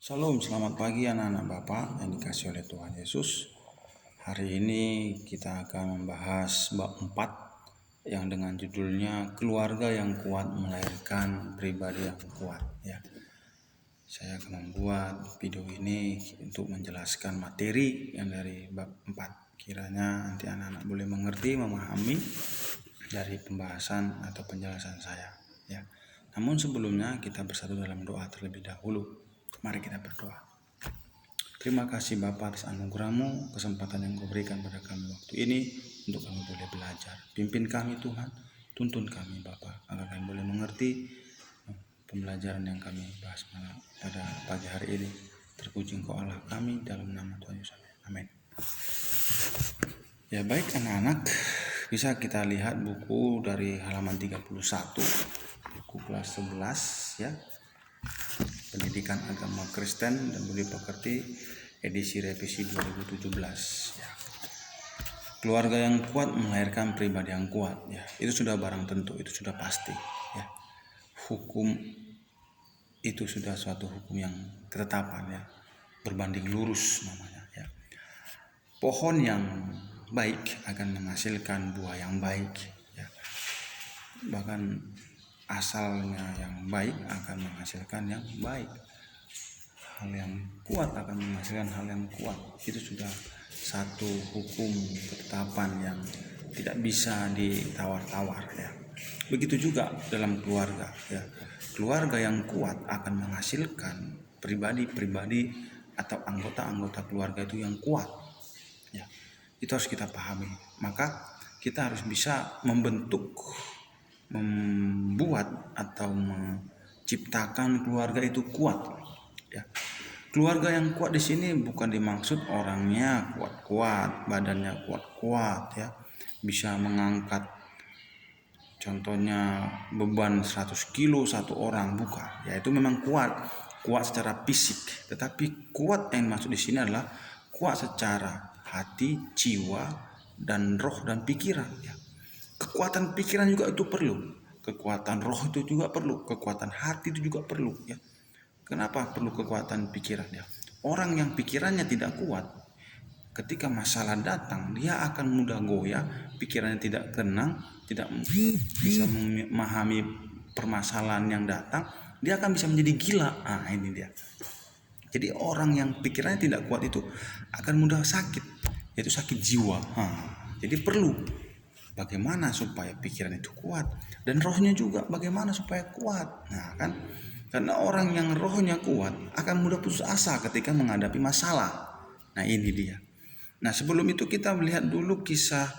Shalom, selamat pagi anak-anak Bapak yang dikasih oleh Tuhan Yesus. Hari ini kita akan membahas bab 4 yang dengan judulnya keluarga yang kuat melahirkan pribadi yang kuat ya. Saya akan membuat video ini untuk menjelaskan materi yang dari bab 4. Kiranya nanti anak-anak boleh mengerti, memahami dari pembahasan atau penjelasan saya ya. Namun sebelumnya kita bersatu dalam doa terlebih dahulu. Mari kita berdoa. Terima kasih Bapa atas anugerah-Mu, kesempatan yang Kau berikan pada kami waktu ini untuk kami boleh belajar. Pimpin kami Tuhan, tuntun kami Bapa, agar kami boleh mengerti pembelajaran yang kami bahas pada pagi hari ini. Terpuji Engkau Allah kami dalam nama Tuhan Yesus. Amin. Ya baik anak-anak, bisa kita lihat buku dari halaman 31, buku kelas 11 ya. Pendidikan Agama Kristen dan Budi Pekerti edisi revisi 2017 ya. Keluarga yang kuat melahirkan pribadi yang kuat ya. Itu sudah barang tentu, itu sudah pasti ya. Hukum itu sudah suatu hukum yang ketetapan ya, berbanding lurus namanya ya. Pohon yang baik akan menghasilkan buah yang baik ya. Bahkan asalnya yang baik akan menghasilkan yang baik. Hal yang kuat akan menghasilkan hal yang kuat. Itu sudah satu hukum ketetapan yang tidak bisa ditawar-tawar ya. Begitu juga dalam keluarga ya. Keluarga yang kuat akan menghasilkan pribadi-pribadi atau anggota-anggota keluarga itu yang kuat ya. Itu harus kita pahami. Maka kita harus bisa membuat atau menciptakan keluarga itu kuat ya. Keluarga yang kuat di sini bukan dimaksud orangnya kuat-kuat, badannya kuat-kuat ya, bisa mengangkat contohnya beban 100 kilo satu orang, bukan ya. Itu memang kuat secara fisik, tetapi kuat yang maksud di sini adalah kuat secara hati, jiwa, dan roh dan pikiran ya. Kekuatan pikiran juga itu perlu, kekuatan roh itu juga perlu, kekuatan hati itu juga perlu ya. Kenapa perlu kekuatan pikiran ya? Orang yang pikirannya tidak kuat, ketika masalah datang dia akan mudah goyah, pikirannya tidak tenang, tidak bisa memahami permasalahan yang datang, dia akan bisa menjadi gila. Ini dia. Jadi orang yang pikirannya tidak kuat itu akan mudah sakit, yaitu sakit jiwa. Jadi perlu bagaimana supaya pikiran itu kuat, dan rohnya juga bagaimana supaya kuat. Kan, karena orang yang rohnya kuat akan mudah putus asa ketika menghadapi masalah. Ini dia. Sebelum itu kita melihat dulu kisah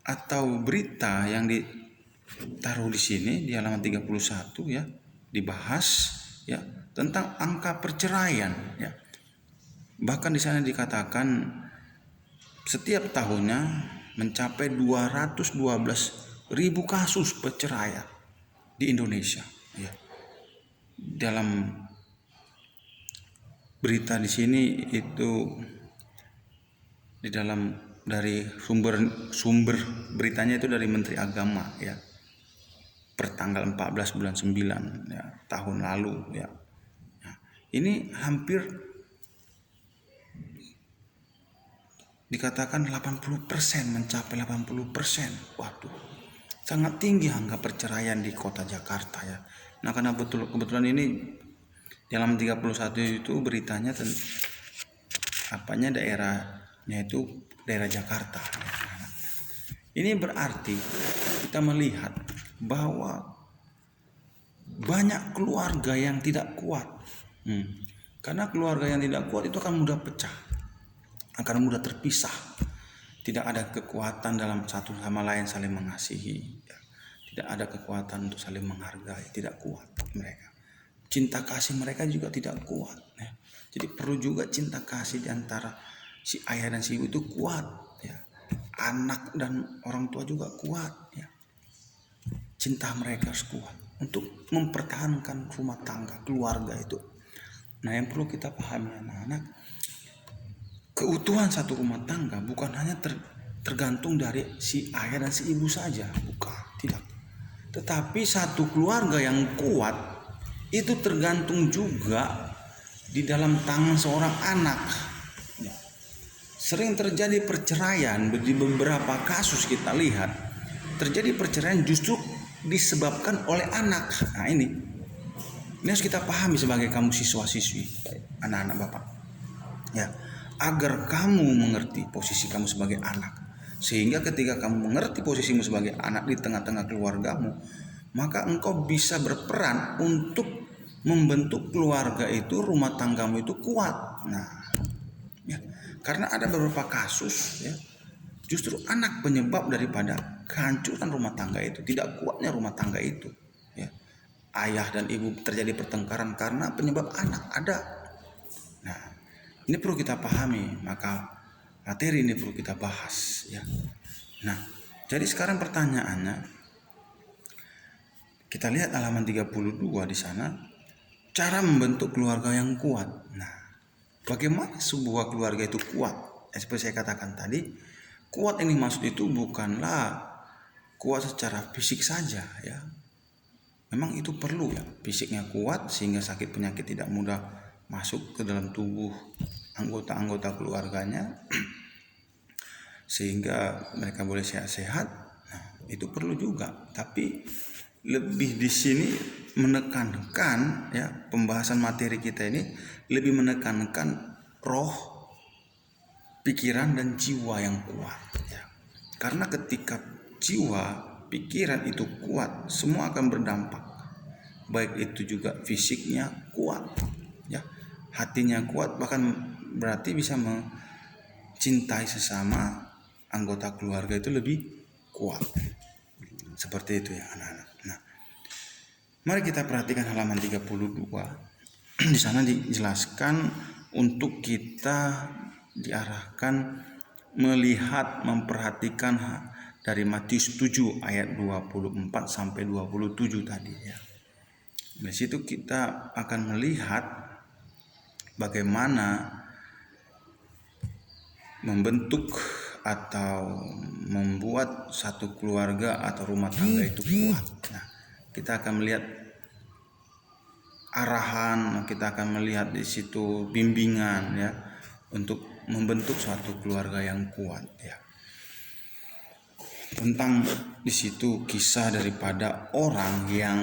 atau berita yang ditaruh di sini di halaman 31 ya, dibahas ya tentang angka perceraian ya. Bahkan di sana dikatakan setiap tahunnya mencapai 212.000 kasus perceraian di Indonesia ya. Dalam berita di sini itu di dalam dari sumber beritanya itu dari Menteri Agama ya, per tanggal 14 bulan 9 ya, tahun lalu ya. Ini hampir dikatakan 80%, mencapai 80%. Waduh, sangat tinggi angka perceraian di kota Jakarta ya. Karena kebetulan ini dalam 31 itu beritanya daerahnya itu daerah Jakarta. Ini berarti kita melihat bahwa banyak keluarga yang tidak kuat. Karena keluarga yang tidak kuat itu akan mudah pecah, akan mudah terpisah. Tidak ada kekuatan dalam satu sama lain saling mengasihi. Tidak ada kekuatan untuk saling menghargai, tidak kuat mereka. Cinta kasih mereka juga tidak kuat ya. Jadi perlu juga cinta kasih di antara si ayah dan si ibu itu kuat ya. Anak dan orang tua juga kuat ya. Cinta mereka harus kuat untuk mempertahankan rumah tangga, keluarga itu. Yang perlu kita pahami anak-anak, keutuhan satu rumah tangga bukan hanya tergantung dari si ayah dan si ibu saja, bukan, tidak. Tetapi satu keluarga yang kuat itu tergantung juga di dalam tangan seorang anak. Ya. Sering terjadi perceraian di beberapa kasus kita lihat terjadi perceraian justru disebabkan oleh anak. Nah ini harus kita pahami sebagai kamu siswa-siswi, anak-anak Bapak. Ya, agar kamu mengerti posisi kamu sebagai anak. Sehingga ketika kamu mengerti posisimu sebagai anak di tengah-tengah keluargamu, maka engkau bisa berperan untuk membentuk keluarga itu, rumah tanggamu itu kuat. Nah, ya, karena ada beberapa kasus ya, justru anak penyebab daripada kehancuran rumah tangga itu, tidak kuatnya rumah tangga itu. Ya. Ayah dan ibu terjadi pertengkaran karena penyebab anak ada. Nah, ini perlu kita pahami, maka materi ini perlu kita bahas ya. Nah, jadi sekarang pertanyaannya, kita lihat halaman 32 di sana, cara membentuk keluarga yang kuat. Nah, bagaimana sebuah keluarga itu kuat? Seperti saya katakan tadi, kuat yang dimaksud itu bukanlah kuat secara fisik saja ya. Memang itu perlu ya, fisiknya kuat sehingga sakit penyakit tidak mudah masuk ke dalam tubuh anggota-anggota keluarganya, sehingga mereka boleh sehat-sehat. Nah, itu perlu juga. Tapi lebih di sini menekankan ya, pembahasan materi kita ini lebih menekankan roh, pikiran dan jiwa yang kuat ya. Karena ketika jiwa, pikiran itu kuat, semua akan berdampak. Baik itu juga fisiknya kuat ya, hatinya kuat, bahkan berarti bisa mencintai sesama anggota keluarga itu lebih kuat. Seperti itu ya anak-anak. Nah, mari kita perhatikan halaman 32. Di sana dijelaskan untuk kita diarahkan melihat, memperhatikan dari Matius 7 ayat 24 sampai 27 tadi ya. Di situ kita akan melihat bagaimana membentuk atau membuat satu keluarga atau rumah tangga itu kuat. Nah, kita akan melihat arahan, kita akan melihat di situ bimbingan ya untuk membentuk suatu keluarga yang kuat ya. Tentang di situ kisah daripada orang yang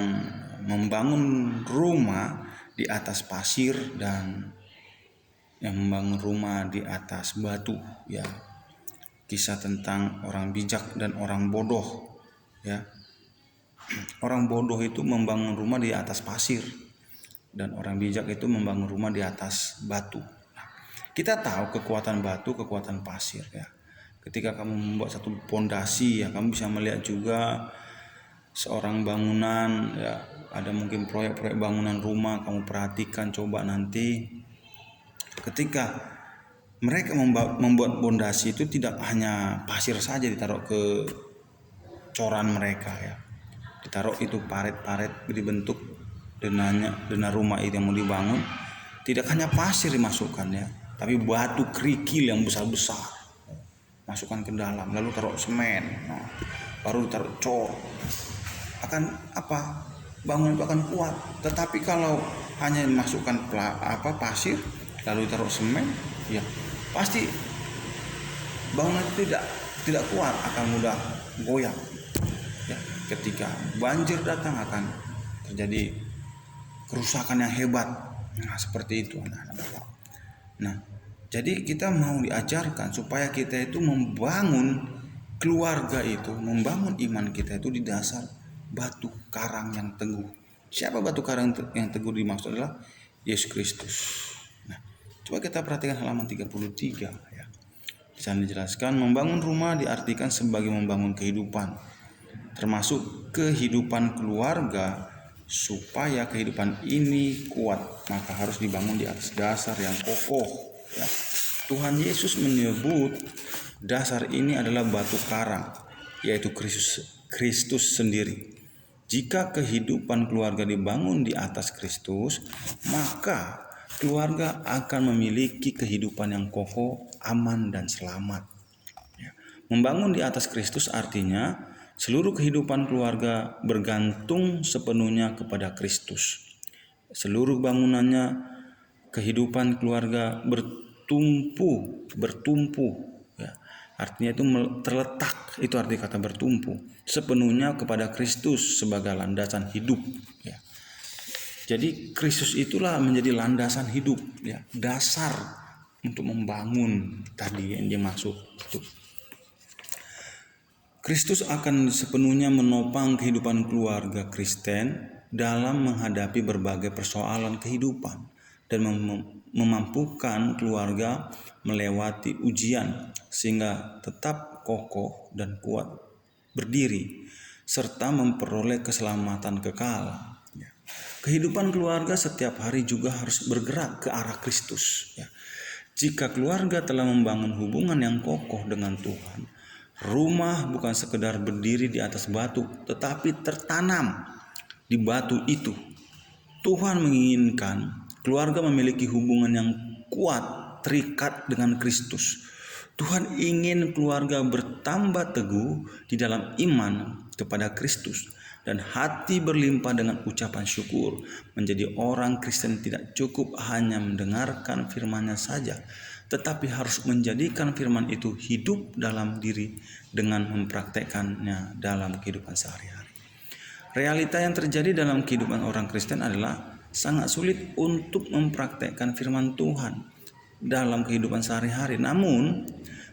membangun rumah di atas pasir dan yang membangun rumah di atas batu ya. Kisah tentang orang bijak dan orang bodoh ya. Orang bodoh itu membangun rumah di atas pasir dan orang bijak itu membangun rumah di atas batu. Nah, kita tahu kekuatan batu, kekuatan pasir ya. Ketika kamu membuat satu pondasi ya, kamu bisa melihat juga seorang bangunan ya, ada mungkin proyek-proyek bangunan rumah, kamu perhatikan coba nanti ketika mereka membuat pondasi itu tidak hanya pasir saja ditaruh ke coran mereka ya, ditaruh itu paret-paret dibentuk dena rumah itu yang mau dibangun, tidak hanya pasir dimasukkan ya, tapi batu kerikil yang besar-besar masukkan ke dalam, lalu taruh semen, nah, baru taruh cor. Akan apa? Bangunan itu akan kuat. Tetapi kalau hanya masukkan pasir lalu taruh semen, ya pasti bangunan itu tidak kuat, akan mudah goyang. Ya, ketika banjir datang akan terjadi kerusakan yang hebat. Nah, seperti itu anak-anak Bapak. Nah, jadi kita mau diajarkan supaya kita itu membangun keluarga itu, membangun iman kita itu di dasar batu karang yang teguh. Siapa batu karang yang teguh dimaksud adalah Yesus Kristus. Nah, coba kita perhatikan halaman 33 ya. Di sana dijelaskan membangun rumah diartikan sebagai membangun kehidupan, termasuk kehidupan keluarga. Supaya kehidupan ini kuat, maka harus dibangun di atas dasar yang kokoh ya. Tuhan Yesus menyebut dasar ini adalah batu karang, yaitu Kristus sendiri. Jika kehidupan keluarga dibangun di atas Kristus, maka keluarga akan memiliki kehidupan yang kokoh, aman dan selamat ya. Membangun di atas Kristus artinya seluruh kehidupan keluarga bergantung sepenuhnya kepada Kristus. Seluruh bangunannya kehidupan keluarga bertumpu, ya. Artinya itu terletak, itu arti kata bertumpu, sepenuhnya kepada Kristus sebagai landasan hidup, ya. Jadi Kristus itulah menjadi landasan hidup, ya, dasar untuk membangun tadi yang dimaksud itu. Kristus akan sepenuhnya menopang kehidupan keluarga Kristen dalam menghadapi berbagai persoalan kehidupan dan memampukan keluarga melewati ujian sehingga tetap kokoh dan kuat berdiri serta memperoleh keselamatan kekal. Kehidupan keluarga setiap hari juga harus bergerak ke arah Kristus, ya. Jika keluarga telah membangun hubungan yang kokoh dengan Tuhan, rumah bukan sekedar berdiri di atas batu, tetapi tertanam di batu itu. Tuhan menginginkan keluarga memiliki hubungan yang kuat, terikat dengan Kristus. Tuhan ingin keluarga bertambah teguh di dalam iman kepada Kristus dan hati berlimpah dengan ucapan syukur. Menjadi orang Kristen tidak cukup hanya mendengarkan firman-Nya saja, tetapi harus menjadikan firman itu hidup dalam diri dengan mempraktekkannya dalam kehidupan sehari-hari. Realita yang terjadi dalam kehidupan orang Kristen adalah sangat sulit untuk mempraktekkan firman Tuhan dalam kehidupan sehari-hari. Namun,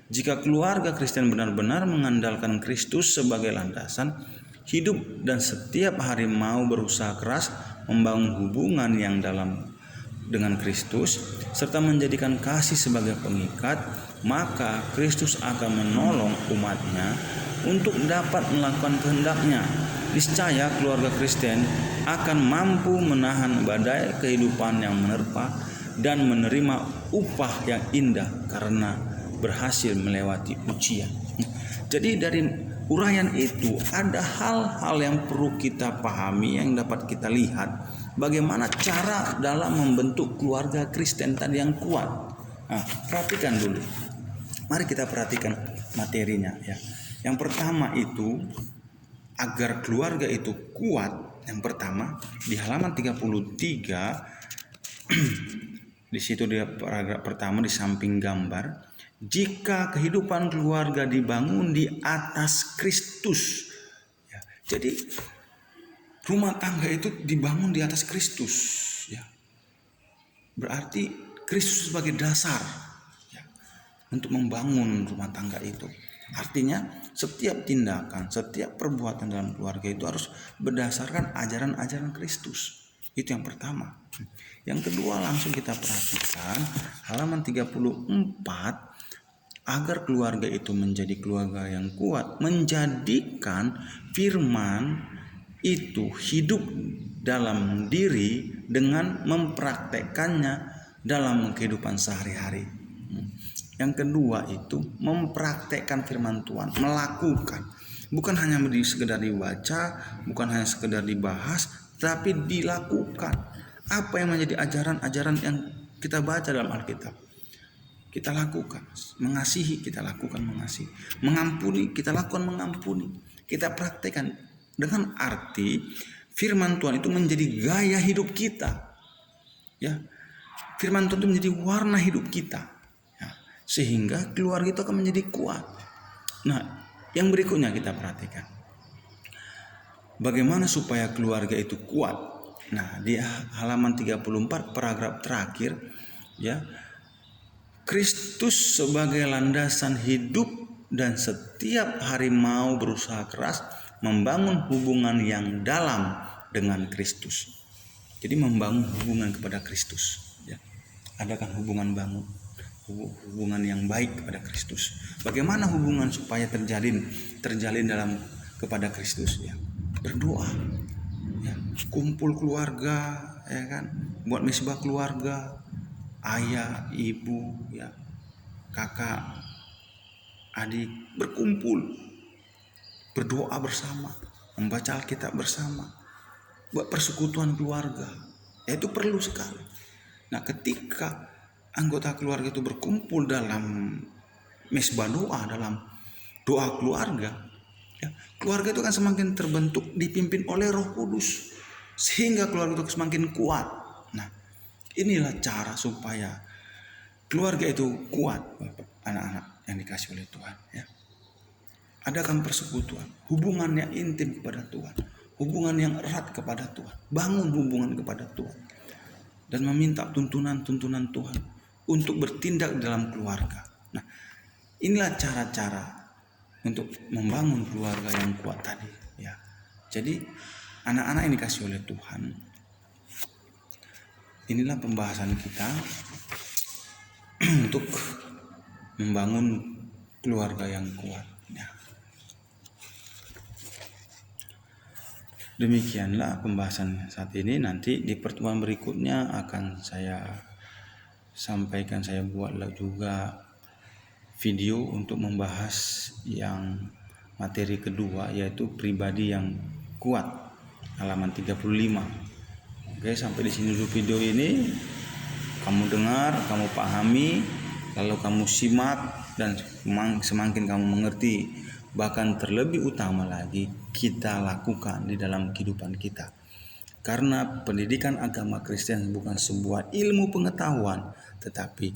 jika keluarga Kristen benar-benar mengandalkan Kristus sebagai landasan hidup dan setiap hari mau berusaha keras membangun hubungan yang dalam dengan Kristus serta menjadikan kasih sebagai pengikat, maka Kristus akan menolong umat-Nya untuk dapat melakukan kehendak-Nya. Niscaya keluarga Kristen akan mampu menahan badai kehidupan yang menerpa dan menerima upah yang indah karena berhasil melewati ujian. Jadi dari uraian itu ada hal-hal yang perlu kita pahami, yang dapat kita lihat bagaimana cara dalam membentuk keluarga Kristen tadi yang kuat. Nah, perhatikan dulu. Mari kita perhatikan materinya, ya. Yang pertama itu, agar keluarga itu kuat, yang pertama di halaman 33 di situ dia paragraf pertama di samping gambar, jika kehidupan keluarga dibangun di atas Kristus, ya. Jadi rumah tangga itu dibangun di atas Kristus, ya. Berarti Kristus sebagai dasar, ya, untuk membangun rumah tangga itu. Artinya setiap tindakan, setiap perbuatan dalam keluarga itu harus berdasarkan ajaran-ajaran Kristus. Itu yang pertama. Yang kedua, langsung kita perhatikan halaman 34, agar keluarga itu menjadi keluarga yang kuat, menjadikan firman itu hidup dalam diri dengan mempraktekkannya dalam kehidupan sehari-hari. Yang kedua itu mempraktekkan firman Tuhan, melakukan. Bukan hanya sekedar dibaca, bukan hanya sekedar dibahas, tapi dilakukan. Apa yang menjadi ajaran-ajaran yang kita baca dalam Alkitab, kita lakukan. Mengasihi, kita lakukan mengasihi. Mengampuni, kita lakukan mengampuni. Kita praktekkan dengan arti firman Tuhan itu menjadi gaya hidup kita, ya. Firman Tuhan itu menjadi warna hidup kita, sehingga keluarga itu akan menjadi kuat. Nah, yang berikutnya kita perhatikan, bagaimana supaya keluarga itu kuat. Nah, di halaman 34 paragraf terakhir, ya, Kristus sebagai landasan hidup dan setiap hari mau berusaha keras membangun hubungan yang dalam dengan Kristus. Jadi membangun hubungan kepada Kristus, ya. Adakan hubungan yang baik kepada Kristus. Bagaimana hubungan supaya terjalin dalam kepada Kristus, ya? Berdoa, ya. Kumpul keluarga, ya kan, buat misbah keluarga, ayah, ibu, ya, kakak, adik, berkumpul, berdoa bersama, membaca Alkitab bersama, buat persekutuan keluarga. Itu perlu sekali. Nah, ketika anggota keluarga itu berkumpul dalam misbah doa, dalam doa keluarga, ya, keluarga itu kan semakin terbentuk, dipimpin oleh Roh Kudus, sehingga keluarga itu semakin kuat. Nah, Inilah cara supaya keluarga itu kuat, anak-anak yang dikasih oleh Tuhan. Ya. Adakan persekutuan, hubungan yang intim kepada Tuhan, hubungan yang erat kepada Tuhan. Bangun hubungan kepada Tuhan dan meminta tuntunan-tuntunan Tuhan untuk bertindak dalam keluarga. Nah, inilah cara-cara untuk membangun keluarga yang kuat tadi. Ya, jadi anak-anak yang dikasih oleh Tuhan, inilah pembahasan kita untuk membangun keluarga yang kuat. Ya. Demikianlah pembahasan saat ini. Nanti di pertemuan berikutnya akan saya sampaikan, saya buatlah juga video untuk membahas yang materi kedua, yaitu pribadi yang kuat, halaman 35. Oke, sampai di sini dulu video ini. Kamu dengar, kamu pahami, lalu kamu simak, dan semakin kamu mengerti, bahkan terlebih utama lagi kita lakukan di dalam kehidupan kita. Karena pendidikan agama Kristen bukan sebuah ilmu pengetahuan, tetapi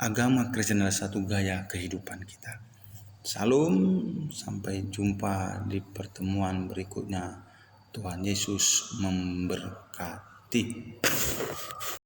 agama Kristen adalah satu gaya kehidupan kita. Salam, sampai jumpa di pertemuan berikutnya. Tuhan Yesus memberkati.